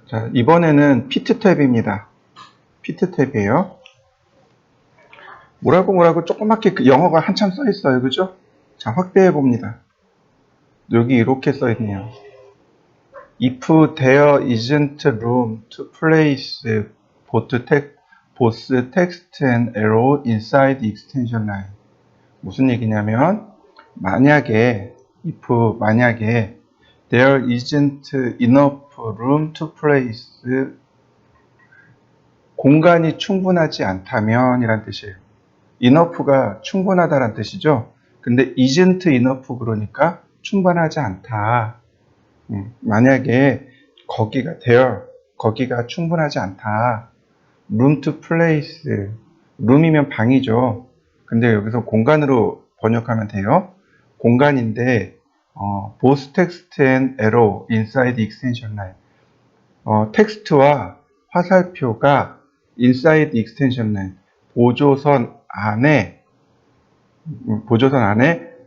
자, 이번에는 피트 탭입니다. 피트 탭이에요. 뭐라고 조그맣게 영어가 한참 써 있어요. 그죠? 자, 확대해 봅니다. 여기 이렇게 써 있네요. If there isn't room to place both text and arrow inside the extension line. 무슨 얘기냐면, 만약에 there isn't enough room to place, 공간이 충분하지 않다면 이란 뜻이에요. enough가 충분하다란 뜻이죠. 근데 isn't enough 그러니까 충분하지 않다. 만약에 거기가 충분하지 않다. room to place, room이면 방이죠. 근데 여기서 공간으로 번역하면 돼요. 공간인데 both text and arrow inside the extension line. 텍스트와 화살표가 inside the extension line, 보조선 안에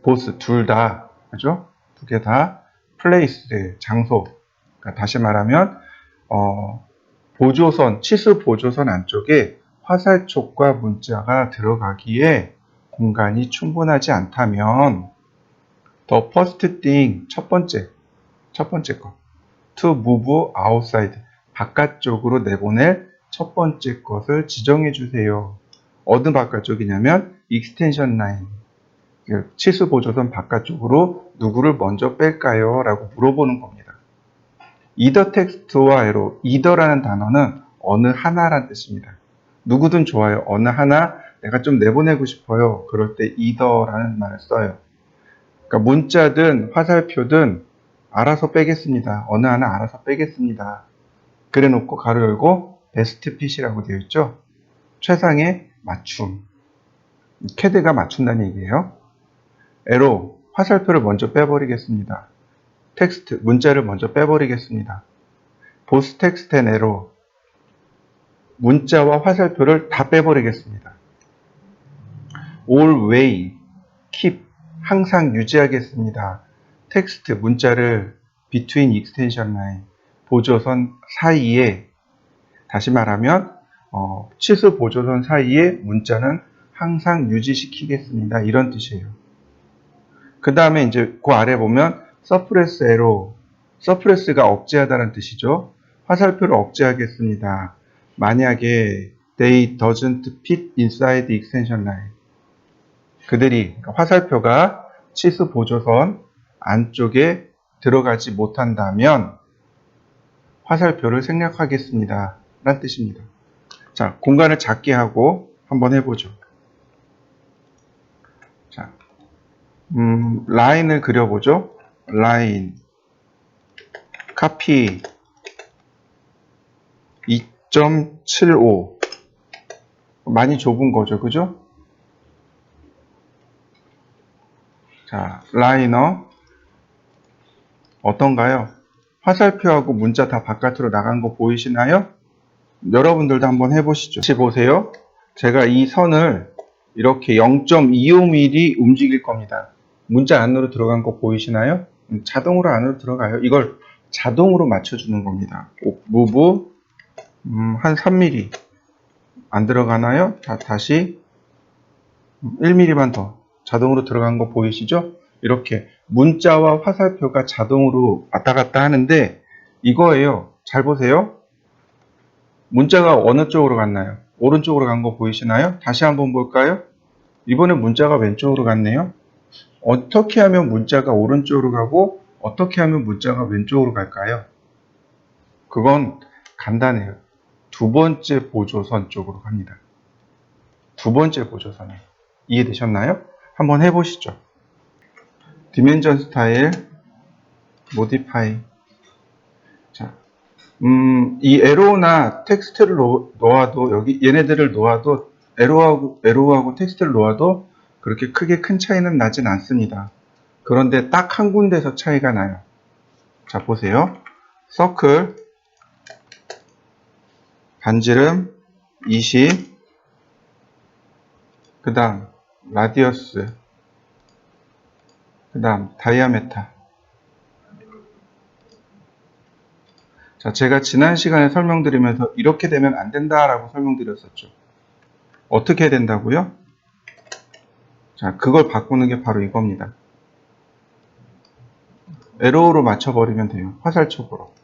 both 둘 다, 그죠? 두 개 다 place, 장소. 그러니까 다시 말하면 치수 보조선 안쪽에 화살촉과 문자가 들어가기에 공간이 충분하지 않다면 the first thing, 첫 번째 거 to move outside, 바깥쪽으로 내보낼 첫 번째 것을 지정해 주세요. 어느 바깥쪽이냐면 extension line, 치수 보조선 바깥쪽으로 누구를 먼저 뺄까요? 라고 물어보는 겁니다. either 텍스트와 arrow, either라는 단어는 어느 하나란 뜻입니다. 누구든 좋아요. 어느 하나 내가 좀 내보내고 싶어요. 그럴 때 either라는 말을 써요. 그러니까 문자든 화살표든 알아서 빼겠습니다. 어느 하나 알아서 빼겠습니다. 그래 놓고 가로 열고 베스트 핏이라고 되어 있죠. 최상의 맞춤. 캐드가 맞춘다는 얘기예요. 에로, 화살표를 먼저 빼버리겠습니다. 텍스트, 문자를 먼저 빼버리겠습니다. 보스 텍스트 앤 에로, 문자와 화살표를 다 빼버리겠습니다. always, keep, 항상 유지하겠습니다. 텍스트, 문자를 between extension line, 보조선 사이에, 다시 말하면 치수 보조선 사이에 문자는 항상 유지시키겠습니다. 이런 뜻이에요. 그 다음에 이제 그 아래 보면 suppress arrow, suppress가 억제하다는 뜻이죠. 화살표를 억제하겠습니다. 만약에 they doesn't fit inside the extension line, 그러니까 화살표가 치수 보조선 안쪽에 들어가지 못한다면 화살표를 생략하겠습니다. 라는 뜻입니다. 자, 공간을 작게 하고 한번 해보죠. 자, 라인을 그려보죠. 라인, 카피, 2.75. 많이 좁은 거죠. 그죠? 자, 라이너. 어떤가요? 화살표하고 문자 다 바깥으로 나간 거 보이시나요? 여러분들도 한번 해보시죠. 다시 보세요. 제가 이 선을 이렇게 0.25mm 움직일 겁니다. 문자 안으로 들어간 거 보이시나요? 자동으로 안으로 들어가요. 이걸 자동으로 맞춰주는 겁니다. move 한 3mm 안 들어가나요? 다시 1mm만 더 자동으로 들어간 거 보이시죠? 이렇게 문자와 화살표가 자동으로 왔다 갔다 하는데 이거예요. 잘 보세요. 문자가 어느 쪽으로 갔나요? 오른쪽으로 간 거 보이시나요? 다시 한번 볼까요? 이번에 문자가 왼쪽으로 갔네요. 어떻게 하면 문자가 오른쪽으로 가고 어떻게 하면 문자가 왼쪽으로 갈까요? 그건 간단해요. 두 번째 보조선 쪽으로 갑니다. 두 번째 보조선에. 이해되셨나요? 한번 해보시죠. 디멘전 스타일, 모디파이. 자, 이 에로나 텍스트를 놓아도, 여기 얘네들을 놓아도, 에로하고 텍스트를 놓아도 그렇게 크게 큰 차이는 나진 않습니다. 그런데 딱 한 군데서 차이가 나요. 자, 보세요. 서클, 반지름 20, 그 다음 라디어스, 그 다음 다이아메타. 자, 제가 지난 시간에 설명드리면서 이렇게 되면 안 된다라고 설명드렸었죠. 어떻게 해야 된다고요? 자, 그걸 바꾸는 게 바로 이겁니다. 에로우로 맞춰버리면 돼요. 화살촉으로.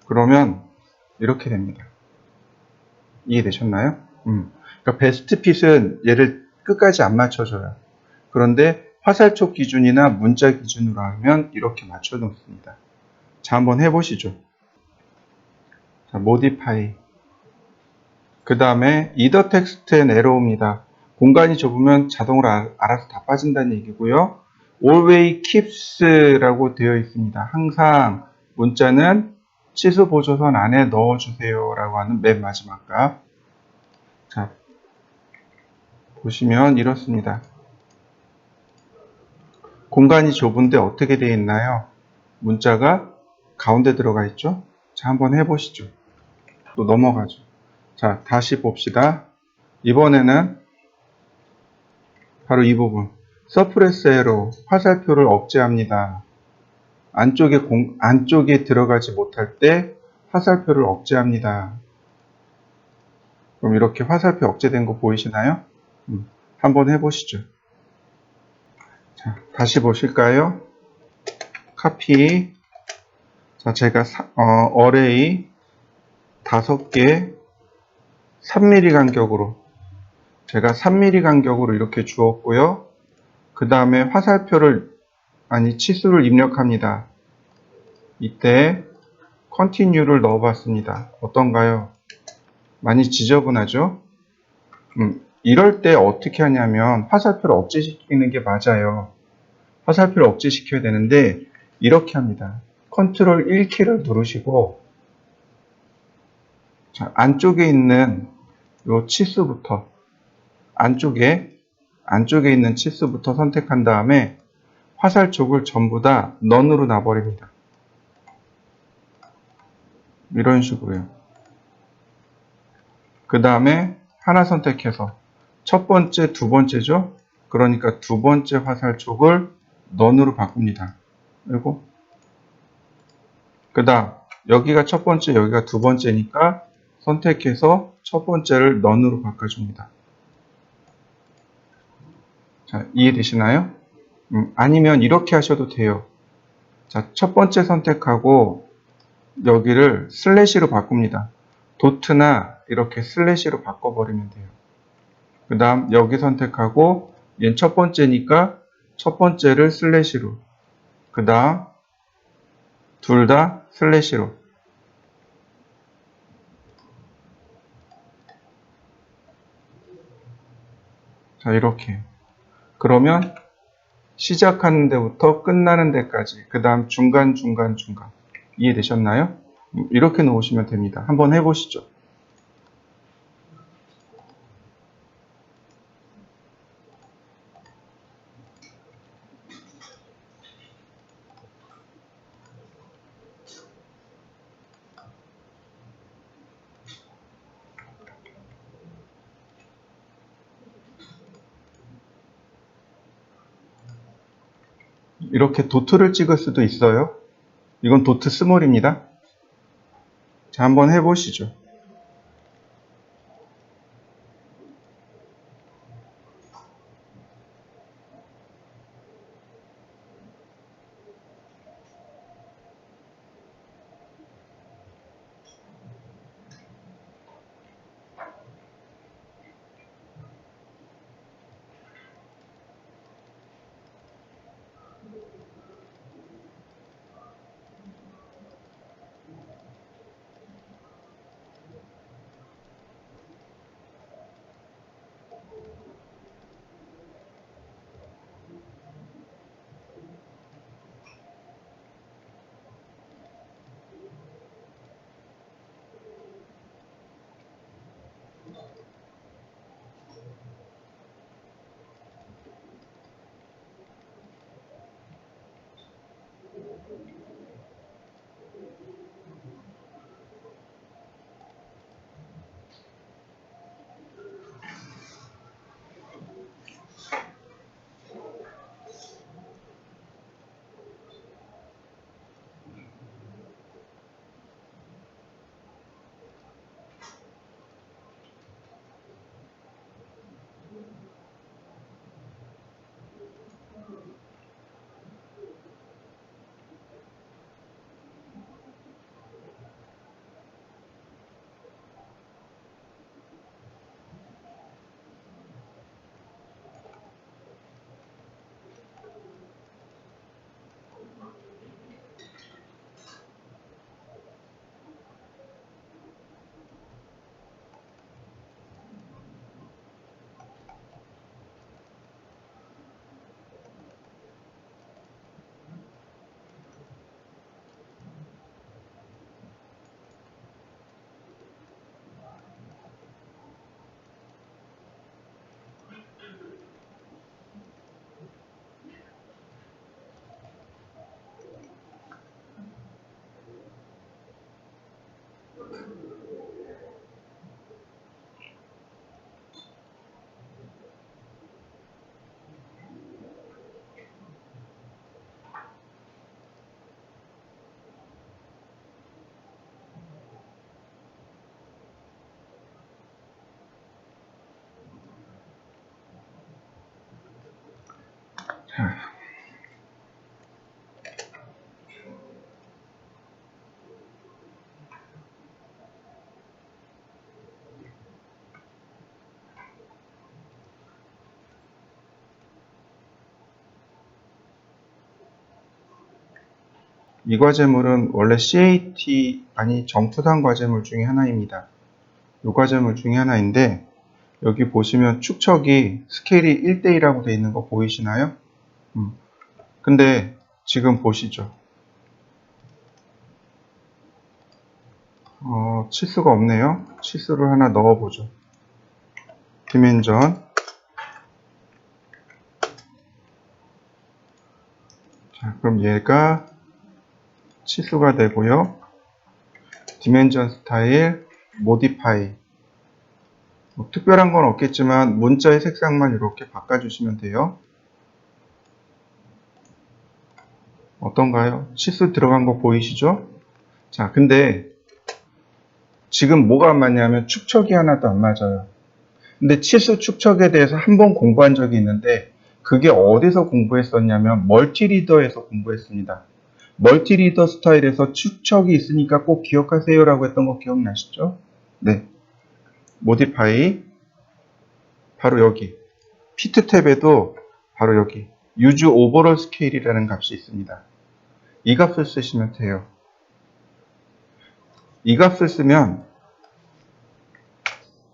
그러면 이렇게 됩니다. 이해되셨나요? 그러니까 베스트 핏은 얘를 끝까지 안 맞춰줘요. 그런데 화살촉 기준이나 문자 기준으로 하면 이렇게 맞춰 놓습니다. 자, 한번 해보시죠. 자, modify. 그 다음에 either text and arrow입니다. 공간이 좁으면 자동으로 알아서 다 빠진다는 얘기고요. always keeps라고 되어 있습니다. 항상 문자는 치수 보조선 안에 넣어주세요 라고 하는 맨 마지막 값. 자, 보시면 이렇습니다. 공간이 좁은데 어떻게 되어 있나요? 문자가 가운데 들어가 있죠? 자, 한번 해보시죠. 또 넘어가죠. 자, 다시 봅시다. 이번에는 바로 이 부분. 서프레스 에러, 화살표를 억제합니다. 안쪽에 들어가지 못할 때 화살표를 억제합니다. 그럼 이렇게 화살표 억제된 거 보이시나요? 한번 해보시죠. 자, 다시 보실까요? 카피. 자, 제가 어레이 5개 3mm 간격으로 제가 3mm 간격으로 이렇게 주었고요. 그 다음에 치수를 입력합니다. 이때 continue를 넣어봤습니다. 어떤가요? 많이 지저분하죠? 이럴 때 어떻게 하냐면 화살표를 억제시키는 게 맞아요. 화살표를 억제시켜야 되는데 이렇게 합니다. 컨트롤 1키를 누르시고 자, 안쪽에 있는 요 치수부터 안쪽에 있는 치수부터 선택한 다음에 화살촉을 전부 다 none으로 놔버립니다. 이런 식으로요. 그 다음에 하나 선택해서 첫 번째, 두 번째죠. 그러니까 두 번째 화살촉을 none으로 바꿉니다. 그리고 그 다음 여기가 첫 번째, 여기가 두 번째니까 선택해서 첫 번째를 none으로 바꿔줍니다. 자, 이해되시나요? 아니면 이렇게 하셔도 돼요. 자, 첫 번째 선택하고 여기를 슬래시로 바꿉니다. 도트나 이렇게 슬래시로 바꿔버리면 돼요. 그 다음 여기 선택하고 얘는 첫 번째니까 첫 번째를 슬래시로 그 다음 둘 다 슬래시로 자 이렇게 그러면 시작하는 데부터 끝나는 데까지 그 다음 중간 이해되셨나요? 이렇게 놓으시면 됩니다. 한번 해보시죠. 이렇게 도트를 찍을 수도 있어요. 이건 도트 스몰입니다. 자, 한번 해보시죠. 자, 이 과제물은 원래 CAT, 아니 정투당 과제물 중에 하나입니다. 이 과제물 중에 하나인데, 여기 보시면 축척이 스케일이 1대1라고 되어 있는 거 보이시나요? 근데 지금 보시죠. 치수가 없네요. 치수를 하나 넣어보죠. 디멘전. 자, 그럼 얘가 치수가 되고요. 디멘전 스타일, 모디파이. 뭐 특별한 건 없겠지만 문자의 색상만 이렇게 바꿔주시면 돼요. 어떤가요? 치수 들어간 거 보이시죠? 자, 근데 지금 뭐가 안 맞냐면 축척이 하나도 안 맞아요. 근데 치수 축척에 대해서 한 번 공부한 적이 있는데 그게 어디서 공부했었냐면 멀티리더에서 공부했습니다. 멀티리더 스타일에서 축척이 있으니까 꼭 기억하세요라고 했던 거 기억나시죠? 네. 모디파이 바로 여기. 피트 탭에도 바로 여기 use overall scale이라는 값이 있습니다. 이 값을 쓰시면 돼요. 이 값을 쓰면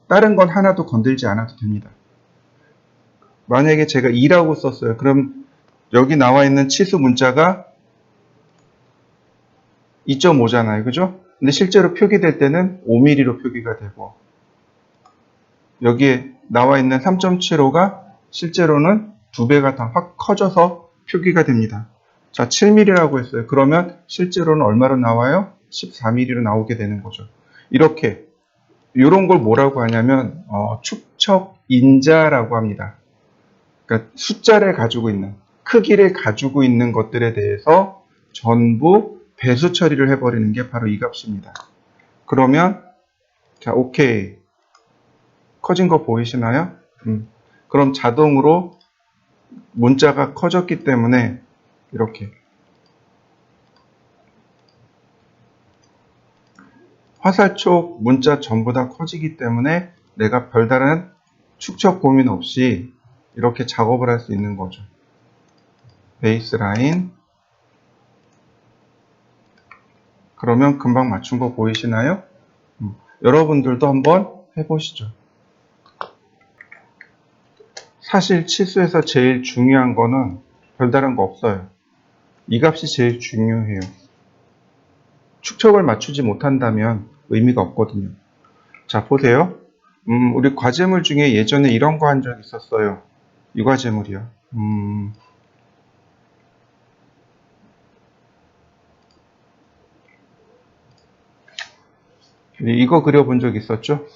다른 건 하나도 건들지 않아도 됩니다. 만약에 제가 2라고 썼어요. 그럼 여기 나와 있는 치수 문자가 2.5잖아요. 그죠? 근데 실제로 표기될 때는 5mm로 표기가 되고 여기에 나와 있는 3.75가 실제로는 2배가 더 확 커져서 표기가 됩니다. 자, 7mm라고 했어요. 그러면 실제로는 얼마로 나와요? 14mm로 나오게 되는 거죠. 이렇게 이런 걸 뭐라고 하냐면 축척 인자라고 합니다. 그러니까 숫자를 가지고 있는 크기를 가지고 있는 것들에 대해서 전부 배수 처리를 해버리는 게 바로 이 값입니다. 그러면 자, 오케이. 커진 거 보이시나요? 그럼 자동으로 문자가 커졌기 때문에 이렇게 화살촉 문자 전부 다 커지기 때문에 내가 별다른 축척 고민 없이 이렇게 작업을 할 수 있는 거죠. 베이스라인. 그러면 금방 맞춘 거 보이시나요? 여러분들도 한번 해보시죠. 사실 치수에서 제일 중요한 거는 별다른 거 없어요. 이 값이 제일 중요해요. 축척을 맞추지 못한다면 의미가 없거든요. 자, 보세요. 우리 과제물 중에 예전에 이런 거 한 적 있었어요. 이 과제물이요. 이거 그려본 적 있었죠?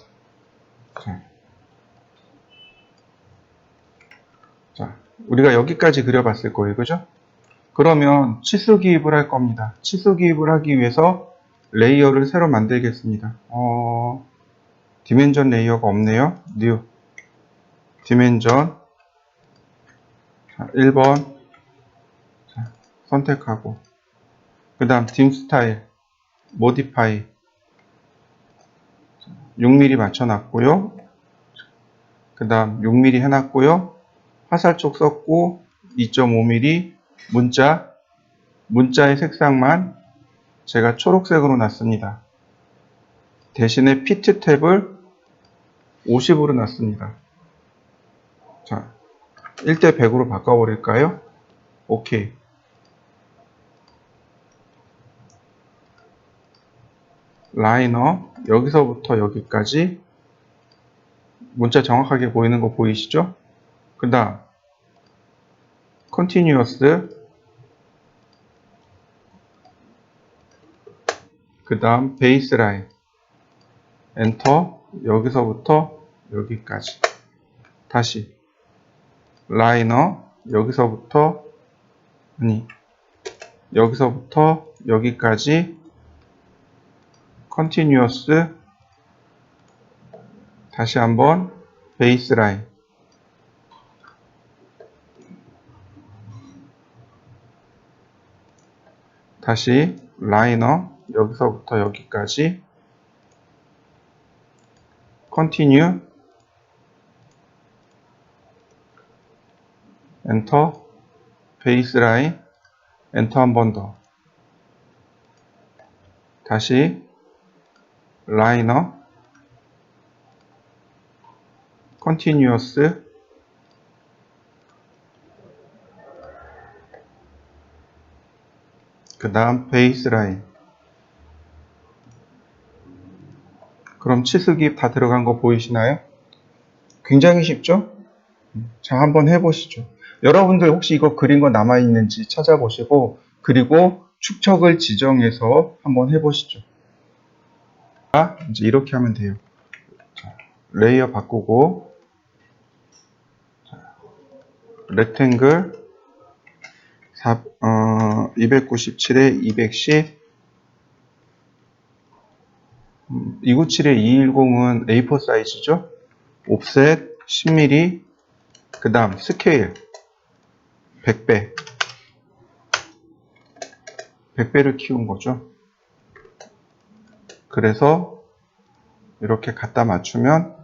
자, 우리가 여기까지 그려봤을 거예요. 그죠? 그러면 치수 기입을 할 겁니다. 치수 기입을 하기 위해서 레이어를 새로 만들겠습니다. 디멘전 레이어가 없네요. New. 디멘전. 자, 1번. 자, 선택하고. 그 다음 dim 스타일. modify. 6mm 맞춰놨고요. 그 다음 6mm 해놨고요. 화살촉 썼고 2.5mm 문자의 색상만 제가 초록색으로 놨습니다. 대신에 피트 탭을 50으로 놨습니다. 자, 1대 100으로 바꿔버릴까요? 오케이. 라이너 여기서부터 여기까지 문자 정확하게 보이는 거 보이시죠? 그 다음 continuous 그 다음 베이스라인 엔터, 여기서부터 여기까지. 다시 라이너, 여기서부터 여기까지 컨티뉴어스, 다시 한번 베이스라인, 다시 라이너, 여기서부터 여기까지 컨티뉴, 엔터, 베이스라인, 엔터 한 번 더, 다시 라이너, 컨티뉴어스, 그 다음 베이스라인. 그럼 치수기 다 들어간 거 보이시나요? 굉장히 쉽죠? 자, 한번 해보시죠. 여러분들 혹시 이거 그린 거 남아있는지 찾아보시고, 그리고 축척을 지정해서 한번 해보시죠. 자, 이제 이렇게 하면 돼요. 자, 레이어 바꾸고, 렉탱글 297에 210, 297에 210은 A4 사이즈죠? 옵셋 10mm, 그 다음 스케일 100배. 100배를 키운 거죠. 그래서 이렇게 갖다 맞추면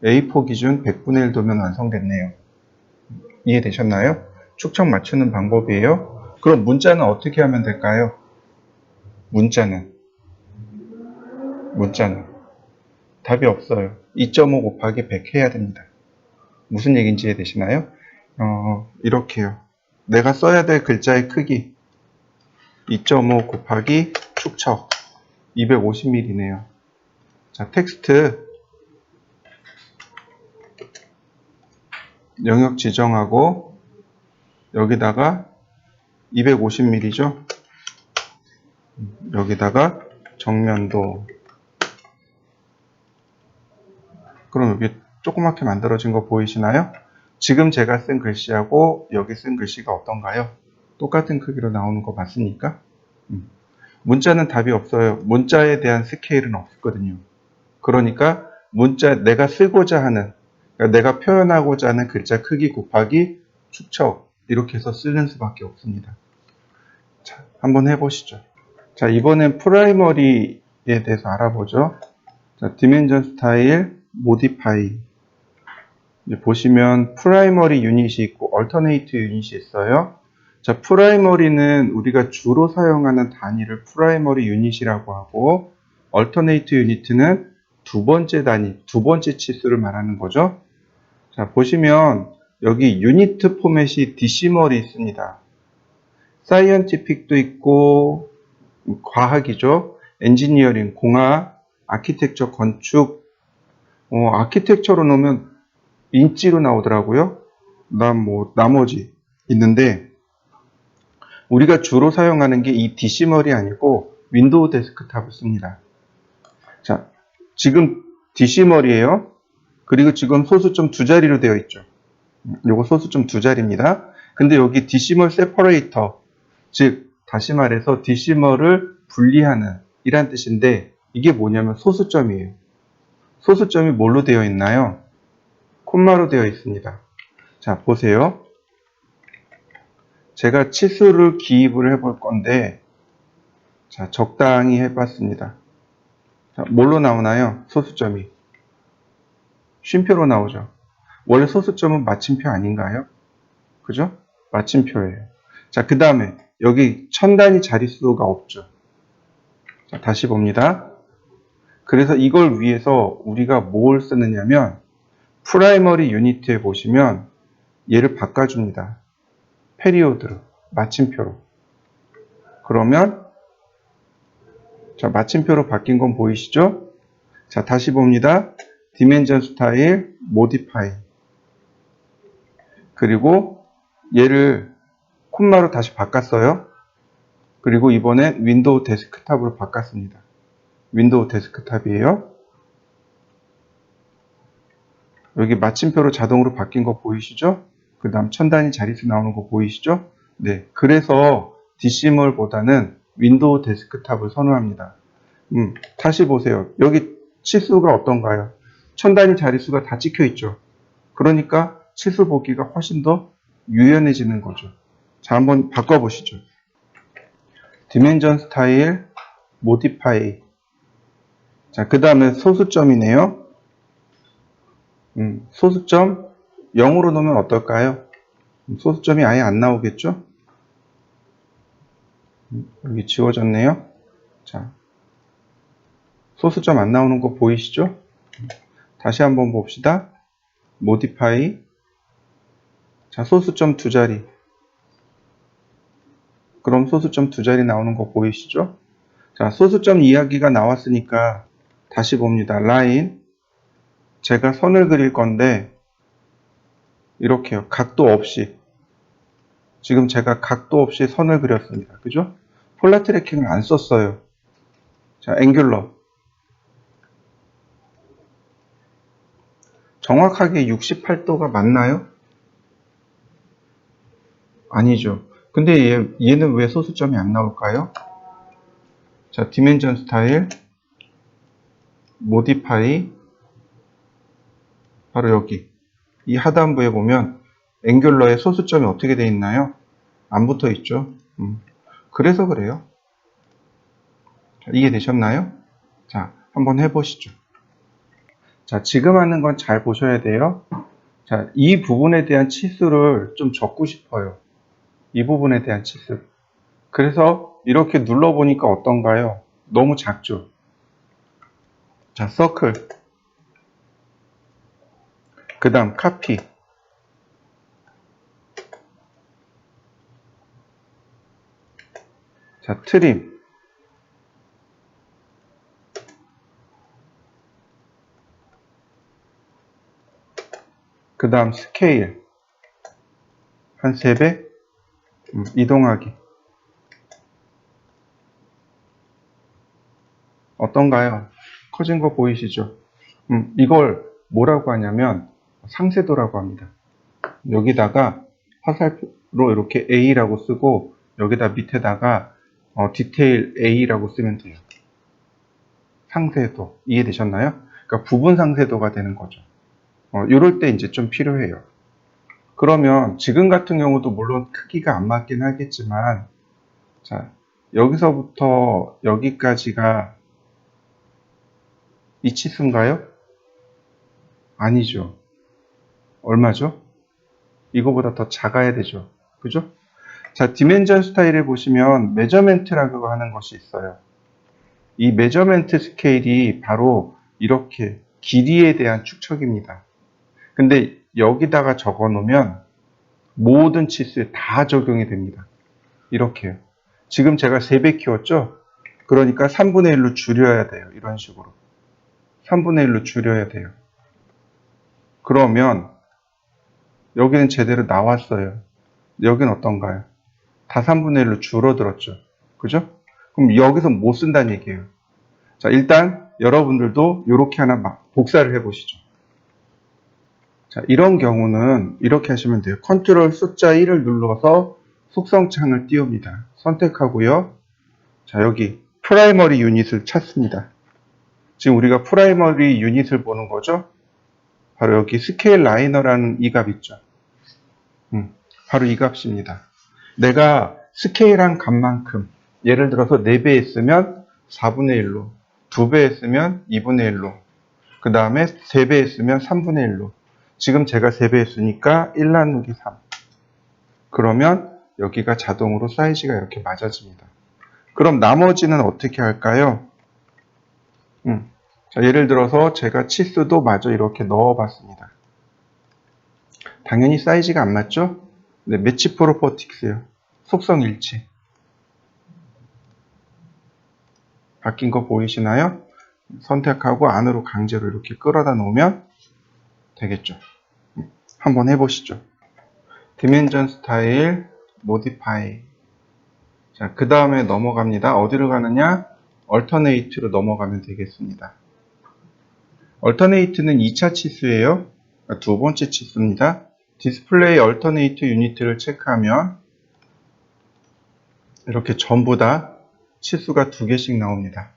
A4 기준 100분의 1 도면 완성됐네요. 이해되셨나요? 축척 맞추는 방법이에요. 그럼 문자는 어떻게 하면 될까요? 문자는 답이 없어요. 2.5 곱하기 100 해야 됩니다. 무슨 얘기인지 이해되시나요? 이렇게요. 내가 써야 될 글자의 크기 2.5 곱하기 축척 250mm네요. 자, 텍스트 영역 지정하고 여기다가 250mm죠. 여기다가 정면도. 그럼 여기 조그맣게 만들어진 거 보이시나요? 지금 제가 쓴 글씨하고 여기 쓴 글씨가 어떤가요? 똑같은 크기로 나오는 거 맞습니까? 문자는 답이 없어요. 문자에 대한 스케일은 없거든요. 그러니까 문자, 내가 쓰고자 하는, 그러니까 내가 표현하고자 하는 글자 크기 곱하기 축척, 이렇게 해서 쓰는 수밖에 없습니다. 자, 한번 해보시죠. 자, 이번엔 프라이머리에 대해서 알아보죠. 자, 디멘전 스타일, 모디파이. 이제 보시면 프라이머리 유닛이 있고 얼터네이트 유닛이 있어요. 자, 프라이머리는 우리가 주로 사용하는 단위를 프라이머리 유닛이라고 하고, 얼터네이트 유닛은 두 번째 단위, 두 번째 치수를 말하는 거죠. 자, 보시면 여기 유니트 포맷이 디시멀이 있습니다. 사이언티픽도 있고, 과학이죠. 엔지니어링, 공학, 아키텍처, 건축, 아키텍처로 놓으면 인치로 나오더라고요. 나머지 있는데, 우리가 주로 사용하는 게 이 디시멀이 아니고 윈도우 데스크탑을 씁니다. 자, 지금 디시멀이에요. 그리고 지금 소수점 두 자리로 되어 있죠. 요거 소수점 두 자리입니다. 근데 여기 디시멀 세퍼레이터, 즉 다시 말해서 디시멀을 분리하는 이란 뜻인데, 이게 뭐냐면 소수점이에요. 소수점이 뭘로 되어 있나요? 콤마로 되어 있습니다. 자, 보세요. 제가 치수를 기입을 해볼 건데, 자, 적당히 해봤습니다. 자, 뭘로 나오나요? 소수점이. 쉼표로 나오죠. 원래 소수점은 마침표 아닌가요? 그죠? 마침표예요. 자, 그 다음에 여기 천 단위 자릿수가 없죠. 자, 다시 봅니다. 그래서 이걸 위해서 우리가 뭘 쓰느냐면 프라이머리 유니트에 보시면 얘를 바꿔줍니다. 페리오드로, 마침표로. 그러면 자, 마침표로 바뀐 건 보이시죠? 자, 다시 봅니다. 디멘전 스타일, 모디파이. 그리고 얘를 콤마로 다시 바꿨어요. 그리고 이번엔 윈도우 데스크탑으로 바꿨습니다. 윈도우 데스크탑이에요. 여기 마침표로 자동으로 바뀐 거 보이시죠? 그 다음 천 단위 자릿수 나오는 거 보이시죠? 네, 그래서 DC몰보다는 윈도우 데스크탑을 선호합니다. 다시 보세요. 여기 치수가 어떤가요? 천 단위 자릿수가 다 찍혀 있죠. 그러니까 치수 보기가 훨씬 더 유연해지는 거죠. 자, 한번 바꿔보시죠. 디멘전 스타일, 모디파이. 자, 그 다음에 소수점이네요. 소수점 0으로 놓으면 어떨까요? 소수점이 아예 안 나오겠죠? 여기 지워졌네요. 자, 소수점 안 나오는 거 보이시죠? 다시 한번 봅시다. 모디파이. 자, 소수점 두 자리. 그럼 소수점 두 자리 나오는 거 보이시죠? 자, 소수점 이야기가 나왔으니까 다시 봅니다. 라인. 제가 선을 그릴 건데 이렇게요. 각도 없이. 지금 제가 각도 없이 선을 그렸습니다. 그죠? 폴라 트래킹을 안 썼어요. 자, 앵귤러. 정확하게 68도가 맞나요? 아니죠. 근데 얘는 왜 소수점이 안 나올까요? 자, 디멘전 스타일, 모디파이, 바로 여기. 이 하단부에 보면 앵귤러의 소수점이 어떻게 되어 있나요? 안 붙어 있죠. 그래서 그래요. 자, 이해되셨나요? 자, 한번 해보시죠. 자, 지금 하는 건 잘 보셔야 돼요. 자, 이 부분에 대한 치수를 좀 적고 싶어요. 이 부분에 대한 치수. 그래서 이렇게 눌러보니까 어떤가요? 너무 작죠? 자, 서클. 그 다음 카피. 자, 트림. 그 다음 스케일. 한 3배? 이동하기. 어떤가요? 커진 거 보이시죠? 이걸 뭐라고 하냐면 상세도라고 합니다. 여기다가 화살표로 이렇게 A라고 쓰고 여기다 밑에다가 디테일 A라고 쓰면 돼요. 상세도. 이해되셨나요? 그러니까 부분 상세도가 되는 거죠. 이럴 때 이제 좀 필요해요. 그러면 지금 같은 경우도 물론 크기가 안 맞긴 하겠지만 자, 여기서부터 여기까지가 이 치수인가요? 아니죠. 얼마죠? 이거보다 더 작아야 되죠. 그죠? 자, 디멘전 스타일에 보시면 메저멘트라고 하는 것이 있어요. 이 메저멘트 스케일이 바로 이렇게 길이에 대한 축척입니다. 근데 여기다가 적어 놓으면 모든 치수에 다 적용이 됩니다. 이렇게요. 지금 제가 3배 키웠죠? 그러니까 3분의 1로 줄여야 돼요. 이런 식으로. 3분의 1로 줄여야 돼요. 그러면 여기는 제대로 나왔어요. 여기는 어떤가요? 다 3분의 1로 줄어들었죠. 그죠? 그럼 여기서 못 쓴다는 얘기예요. 자, 일단 여러분들도 이렇게 하나 복사를 해보시죠. 자, 이런 경우는 이렇게 하시면 돼요. 컨트롤 숫자 1을 눌러서 속성창을 띄웁니다. 선택하고요. 자, 여기 프라이머리 유닛을 찾습니다. 지금 우리가 프라이머리 유닛을 보는 거죠. 바로 여기 스케일 라이너라는 이 값 있죠. 바로 이 값입니다. 내가 스케일한 값만큼 예를 들어서 4배 했으면 4분의 1로 2배 했으면 2분의 1로 그 다음에 3배 했으면 3분의 1로 지금 제가 3배 했으니까 1 나누기 3 그러면 여기가 자동으로 사이즈가 이렇게 맞아집니다. 그럼 나머지는 어떻게 할까요? 자, 예를 들어서 제가 치수도 마저 이렇게 넣어봤습니다. 당연히 사이즈가 안 맞죠? 네, 매치 프로퍼티스요. 속성 일치. 바뀐 거 보이시나요? 선택하고 안으로 강제로 이렇게 끌어다 놓으면 되겠죠. 한번 해보시죠. 디멘전 스타일, 모디파이. 자, 그 다음에 넘어갑니다. 어디로 가느냐? alternate로 넘어가면 되겠습니다. alternate는 2차 치수예요. 두 번째 치수입니다. 디스플레이 alternate 유니트를 체크하면 이렇게 전부 다 치수가 2개씩 나옵니다.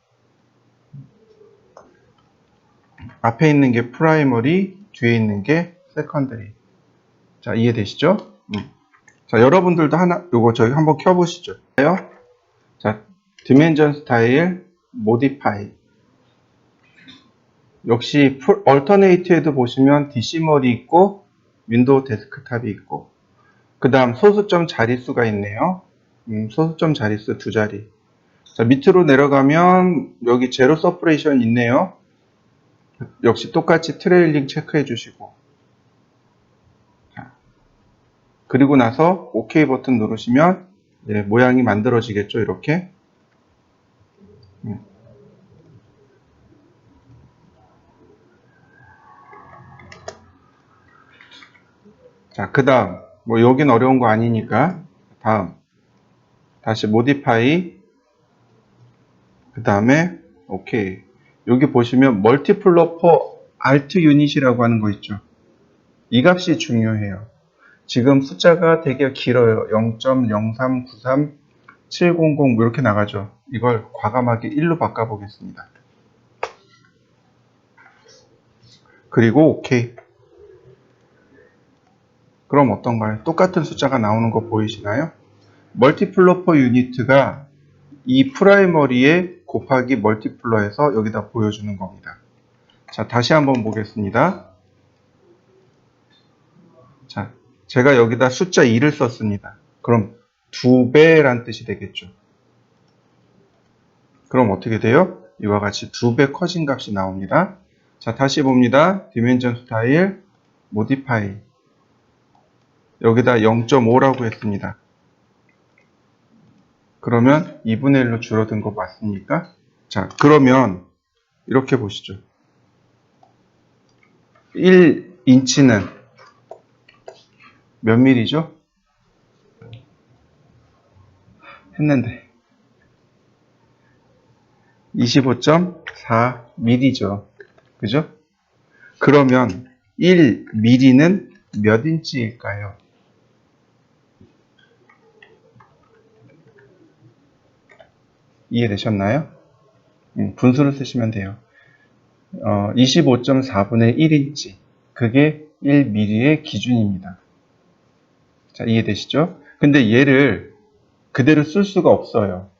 앞에 있는 게 프라이머리, 뒤에 있는 게 세컨더리. 자, 이해되시죠? 자, 여러분들도 요거 저희 한번 켜보시죠. 자, 디멘전 스타일, 모디파이. 역시 얼터네이트에도 보시면 DC머리 있고 윈도우 데스크탑이 있고 그 다음 소수점 자릿수가 있네요. 소수점 자릿수 2자리. 자, 밑으로 내려가면 여기 제로 서퍼레이션 있네요. 역시 똑같이 트레일링 체크해 주시고 자, 그리고 나서 OK 버튼 누르시면 모양이 만들어지겠죠. 이렇게 자, 그 다음 뭐 여긴 어려운 거 아니니까 다음 다시 모디파이 그 다음에 OK. 여기 보시면 멀티플러 퍼 알트 유닛이라고 하는 거 있죠. 이 값이 중요해요. 지금 숫자가 되게 길어요. 0.0393700 이렇게 나가죠. 이걸 과감하게 1로 바꿔보겠습니다. 그리고 OK. 그럼 어떤가요? 똑같은 숫자가 나오는 거 보이시나요? 멀티플러 퍼 유니트가 이 프라이머리에 곱하기 멀티플러해서 여기다 보여주는 겁니다. 자, 다시 한번 보겠습니다. 자, 제가 여기다 숫자 2를 썼습니다. 그럼 2배란 뜻이 되겠죠. 그럼 어떻게 돼요? 이와 같이 2배 커진 값이 나옵니다. 자, 다시 봅니다. 디멘전 스타일, 모디파이. 여기다 0.5라고 했습니다. 그러면 2분의 1로 줄어든 거 맞습니까? 자, 그러면 이렇게 보시죠. 1인치는 몇 밀리죠? 했는데 25.4mm죠. 그죠? 그러면 1mm는 몇 인치일까요? 이해되셨나요? 분수를 쓰시면 돼요. 25.4분의 1인치. 그게 1mm의 기준입니다. 자, 이해되시죠? 근데 얘를 그대로 쓸 수가 없어요.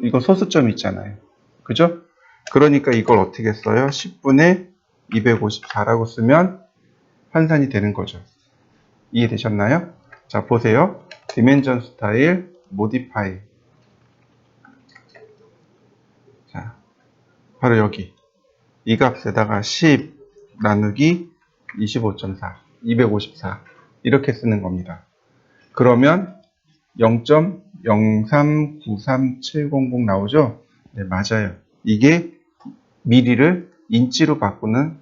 이거 소수점 있잖아요. 그죠? 그러니까 이걸 어떻게 써요? 10분의 254라고 쓰면 환산이 되는 거죠. 이해되셨나요? 자, 보세요. 디멘전 스타일, 모디파이. 자, 바로 여기. 이 값에다가 10 나누기 25.4, 254. 이렇게 쓰는 겁니다. 그러면 0.0393700 나오죠? 네, 맞아요. 이게 미리를 인치로 바꾸는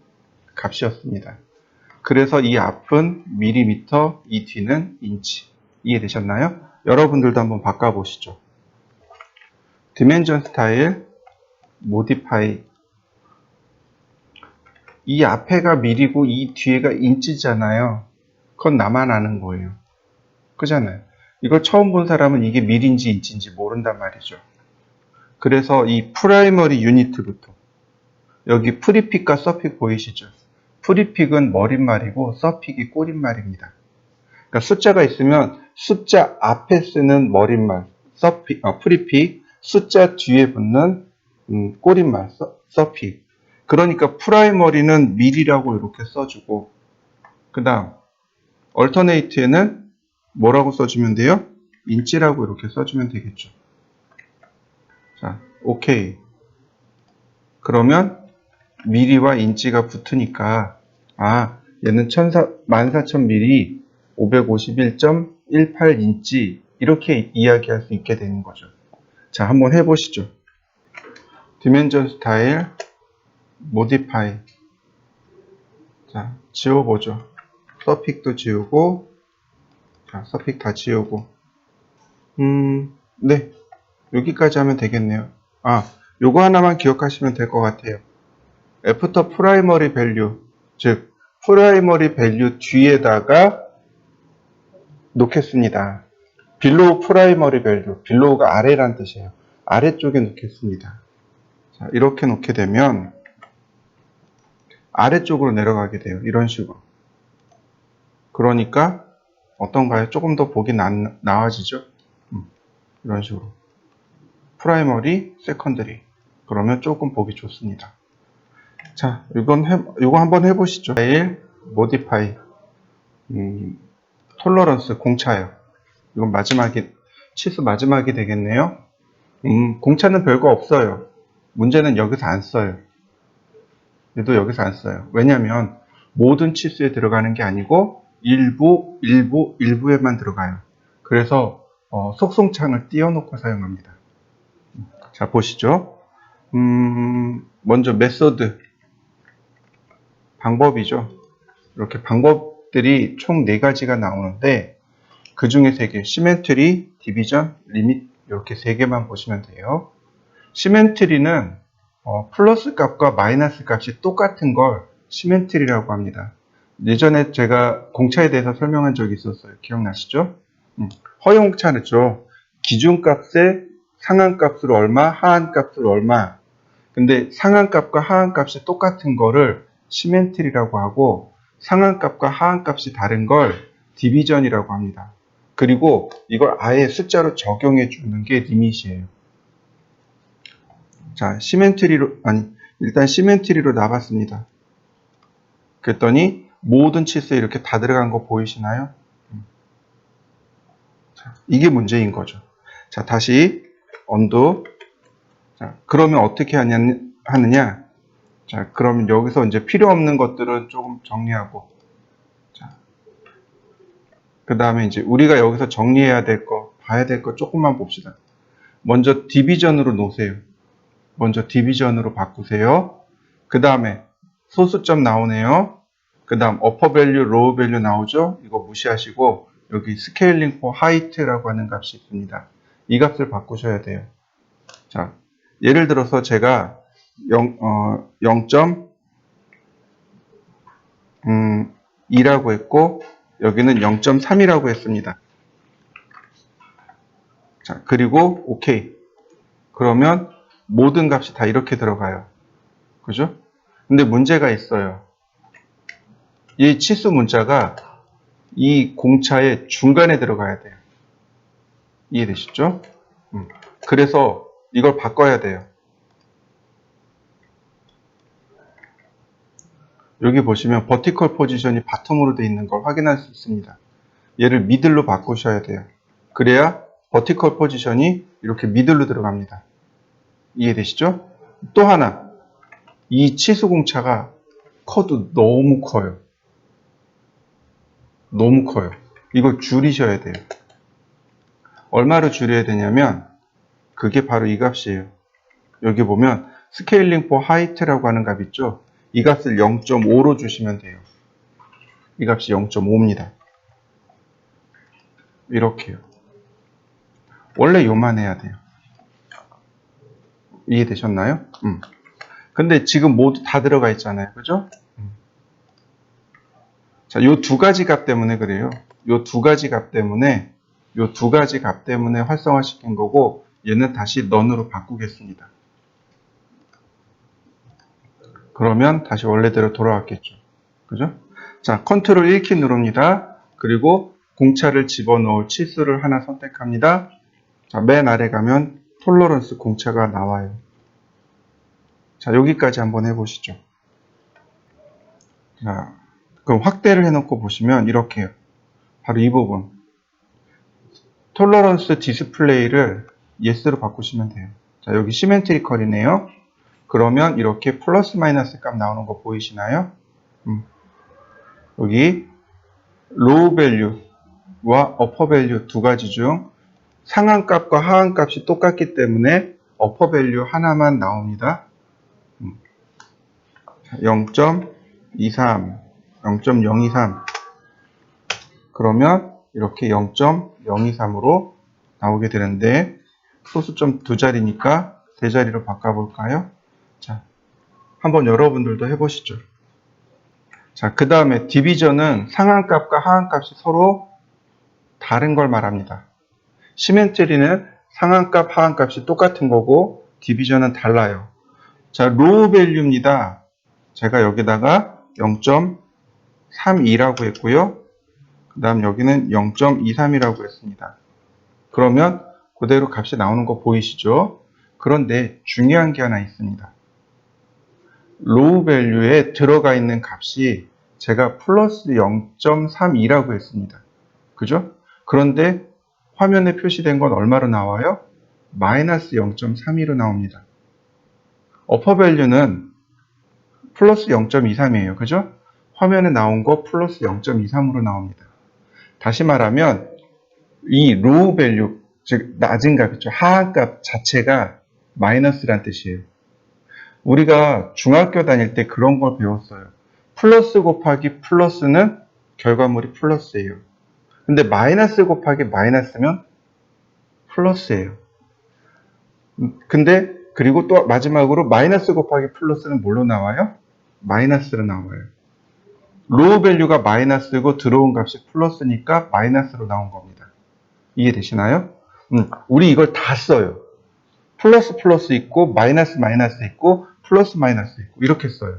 값이었습니다. 그래서 이 앞은 밀리미터, 이 뒤는 인치. 이해되셨나요? 여러분들도 한번 바꿔보시죠. 디멘전 스타일, 모디파이. 이 앞에가 밀이고 이 뒤에가 인치잖아요. 그건 나만 아는 거예요. 그잖아요. 이걸 처음 본 사람은 이게 밀인지 인치인지 모른단 말이죠. 그래서 이 프라이머리 유니트부터 여기 프리픽과 서픽 보이시죠? 프리픽은 머릿말이고 서픽이 꼬릿말입니다. 그러니까 숫자가 있으면 숫자 앞에 쓰는 머릿말, 프리픽, 숫자 뒤에 붙는 꼬릿말, 서픽. 그러니까 프라이머리는 밀이라고 이렇게 써주고 그 다음 얼터네이트에는 뭐라고 써주면 돼요? 인치라고 이렇게 써주면 되겠죠. 자, 오케이. 그러면 미리와 인치가 붙으니까 얘는 14,000mm 551.18인치 이렇게 이야기할 수 있게 되는 거죠. 자, 한번 해보시죠. 디멘전 스타일, 모디파이. 자, 지워보죠. 서픽도 지우고, 자, 서픽 다 지우고. 네. 여기까지 하면 되겠네요. 요거 하나만 기억하시면 될 것 같아요. 애프터 프라이머리 밸류, 즉 프라이머리 밸류 뒤에다가 놓겠습니다. 빌로우 프라이머리 밸류, 빌로우가 아래란 뜻이에요. 아래쪽에 놓겠습니다. 자, 이렇게 놓게 되면 아래쪽으로 내려가게 돼요. 이런 식으로. 그러니까 어떤가요? 조금 더 보기 나아지죠? 이런 식으로. 프라이머리, 세컨더리. 그러면 조금 보기 좋습니다. 자, 이거 한번 해보시죠. 파일, 모디파이, 톨러런스, 공차요. 이건 치수 마지막이 되겠네요. 공차는 별거 없어요. 문제는 여기서 안 써요. 얘도 여기서 안 써요. 왜냐면 모든 치수에 들어가는 게 아니고 일부에만 들어가요. 그래서 속성창을 띄워놓고 사용합니다. 자, 보시죠. 먼저 메소드, 방법이죠. 이렇게 방법들이 총 4가지가 나오는데 그 중에 3개, 시멘트리, 디비전, 리밋 이렇게 3개만 보시면 돼요. 시멘트리는 플러스 값과 마이너스 값이 똑같은 걸 시멘트리라고 합니다. 예전에 제가 공차에 대해서 설명한 적이 있었어요. 기억나시죠? 허용차죠. 기준값에 상한값으로 얼마, 하한값으로 얼마. 근데 상한값과 하한값이 똑같은 거를 시멘트리라고 하고 상한값과 하한값이 다른 걸 디비전이라고 합니다. 그리고 이걸 아예 숫자로 적용해 주는 게 리밋이에요. 자, 일단 시멘트리로 나갔습니다. 그랬더니 모든 치수에 이렇게 다 들어간 거 보이시나요? 자, 이게 문제인 거죠. 자, 다시 언두. 자, 그러면 어떻게 하느냐? 자, 그러면 여기서 이제 필요 없는 것들은 조금 정리하고, 자, 그 다음에 이제 우리가 여기서 정리해야 될 거, 봐야 될 거 조금만 봅시다. 먼저 디비전으로 놓으세요. 먼저 디비전으로 바꾸세요. 그 다음에 소수점 나오네요. 그 다음 어퍼 밸류, 로우 밸류 나오죠? 이거 무시하시고 여기 스케일링 포 하이트라고 하는 값이 있습니다. 이 값을 바꾸셔야 돼요. 자, 예를 들어서 제가 0.2라고 했고 여기는 0.3이라고 했습니다. 자, 그리고 오케이. 그러면 모든 값이 다 이렇게 들어가요. 그죠? 근데 문제가 있어요. 이 치수 문자가 이 공차의 중간에 들어가야 돼요. 이해되시죠? 그래서 이걸 바꿔야 돼요. 여기 보시면 버티컬 포지션이 바텀으로 되어 있는 걸 확인할 수 있습니다. 얘를 미들로 바꾸셔야 돼요. 그래야 버티컬 포지션이 이렇게 미들로 들어갑니다. 이해되시죠? 또 하나, 이 치수 공차가 커도 너무 커요. 너무 커요. 이걸 줄이셔야 돼요. 얼마로 줄여야 되냐면 그게 바로 이 값이에요. 여기 보면 스케일링 포 하이트라고 하는 값 있죠? 이 값을 0.5로 주시면 돼요. 이 값이 0.5입니다. 이렇게요. 원래 요만 해야 돼요. 이해되셨나요? 근데 지금 모두 다 들어가 있잖아요. 그죠? 자, 요 2가지 값 때문에 그래요. 요 2가지 값 때문에 활성화시킨 거고 얘는 다시 none으로 바꾸겠습니다. 그러면 다시 원래대로 돌아왔겠죠. 그죠? 자, 컨트롤 1키 누릅니다. 그리고 공차를 집어넣을 치수를 하나 선택합니다. 자, 맨 아래 가면 톨러런스 공차가 나와요. 자, 여기까지 한번 해보시죠. 자, 그럼 확대를 해놓고 보시면 이렇게요. 바로 이 부분. 톨러런스 디스플레이를 yes로 바꾸시면 돼요. 자, 여기 시멘트리컬이네요. 그러면 이렇게 플러스 마이너스 값 나오는 거 보이시나요? 여기 로우 밸류와 어퍼 밸류 2가지 중 상한값과 하한값이 똑같기 때문에 어퍼 밸류 하나만 나옵니다. 0.23, 0.023 그러면 이렇게 0.023으로 나오게 되는데 소수점 두 자리니까 세 자리로 바꿔볼까요? 자, 한번 여러분들도 해보시죠. 자, 그 다음에 디비전은 상한값과 하한값이 서로 다른 걸 말합니다. 시멘트리는 상한값, 하한값이 똑같은 거고 디비전은 달라요. 자, 로우 밸류입니다. 제가 여기다가 0.32라고 했고요. 그 다음 여기는 0.23이라고 했습니다. 그러면 그대로 값이 나오는 거 보이시죠? 그런데 중요한 게 하나 있습니다. 로우 밸류에 들어가 있는 값이 제가 플러스 0.32라고 했습니다. 그죠? 그런데 화면에 표시된 건 얼마로 나와요? 마이너스 0.32로 나옵니다. 어퍼 밸류는 플러스 0.23이에요. 그죠? 화면에 나온 거 플러스 0.23으로 나옵니다. 다시 말하면 이 로우 밸류, 즉 낮은 값이죠. 하한값 자체가 마이너스란 뜻이에요. 우리가 중학교 다닐 때 그런 걸 배웠어요. 플러스 곱하기 플러스는 결과물이 플러스예요. 근데 마이너스 곱하기 마이너스면 플러스예요. 근데 그리고 또 마지막으로 마이너스 곱하기 플러스는 뭘로 나와요? 마이너스로 나와요. 로우 밸류가 마이너스고 들어온 값이 플러스니까 마이너스로 나온 겁니다. 이해되시나요? 우리 이걸 다 써요. 플러스 플러스 있고 마이너스 마이너스 있고 플러스 마이너스 있고 이렇게 써요.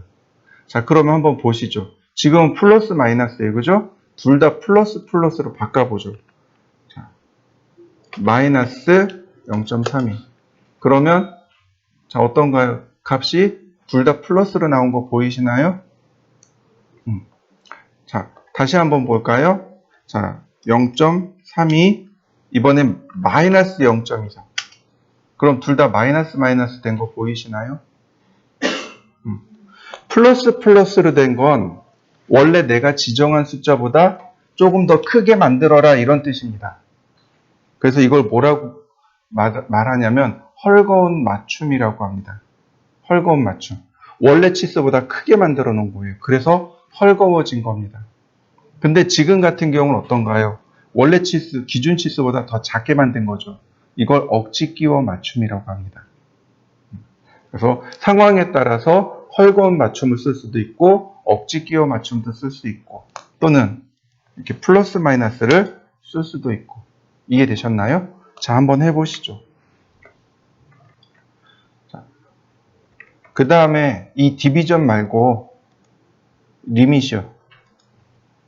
자, 그러면 한번 보시죠. 지금은 플러스 마이너스예요. 그죠? 둘 다 플러스 플러스로 바꿔보죠. 자, 마이너스 0.32. 그러면 자, 어떤가요? 값이 둘 다 플러스로 나온 거 보이시나요? 자, 다시 한번 볼까요? 자, 0.32 이번엔 마이너스 0.23. 그럼 둘 다 마이너스 마이너스 된 거 보이시나요? 플러스 플러스로 된 건 원래 내가 지정한 숫자보다 조금 더 크게 만들어라 이런 뜻입니다. 그래서 이걸 뭐라고 말하냐면 헐거운 맞춤이라고 합니다. 헐거운 맞춤. 원래 치수보다 크게 만들어 놓은 거예요. 그래서 헐거워진 겁니다. 근데 지금 같은 경우는 어떤가요? 원래 치수, 기준 치수보다 더 작게 만든 거죠. 이걸 억지 끼워 맞춤이라고 합니다. 그래서 상황에 따라서 헐거운 맞춤을 쓸 수도 있고 억지 끼워 맞춤도 쓸 수 있고 또는 이렇게 플러스 마이너스를 쓸 수도 있고 이해되셨나요? 자, 한번 해보시죠. 그 다음에 이 디비전 말고 리밋이요.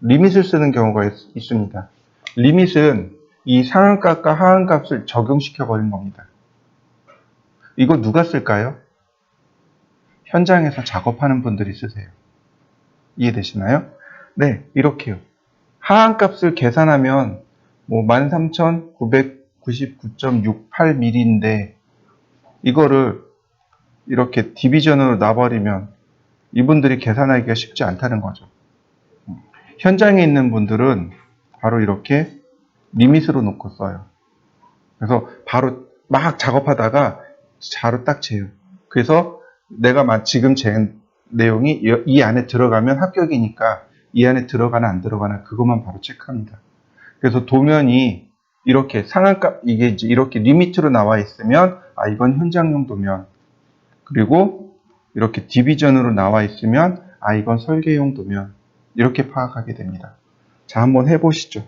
리밋을 쓰는 경우가 있습니다. 리밋은 이 상한값과 하한값을 적용시켜 버린 겁니다. 이거 누가 쓸까요? 현장에서 작업하는 분들이 쓰세요. 이해되시나요? 네, 이렇게요. 하한값을 계산하면 뭐 13,999.68mm인데 이거를 이렇게 디비전으로 놔버리면 이분들이 계산하기가 쉽지 않다는 거죠. 현장에 있는 분들은 바로 이렇게 리밋으로 놓고 써요. 그래서 바로 막 작업하다가 자로 딱 재요. 그래서 내가 지금 잰 내용이 이 안에 들어가면 합격이니까 이 안에 들어가나 안 들어가나 그것만 바로 체크합니다. 그래서 도면이 이렇게 상한값, 이게 이제 이렇게 리미트로 나와 있으면 아, 이건 현장용 도면. 그리고 이렇게 디비전으로 나와 있으면 아, 이건 설계용 도면. 이렇게 파악하게 됩니다. 자, 한번 해보시죠.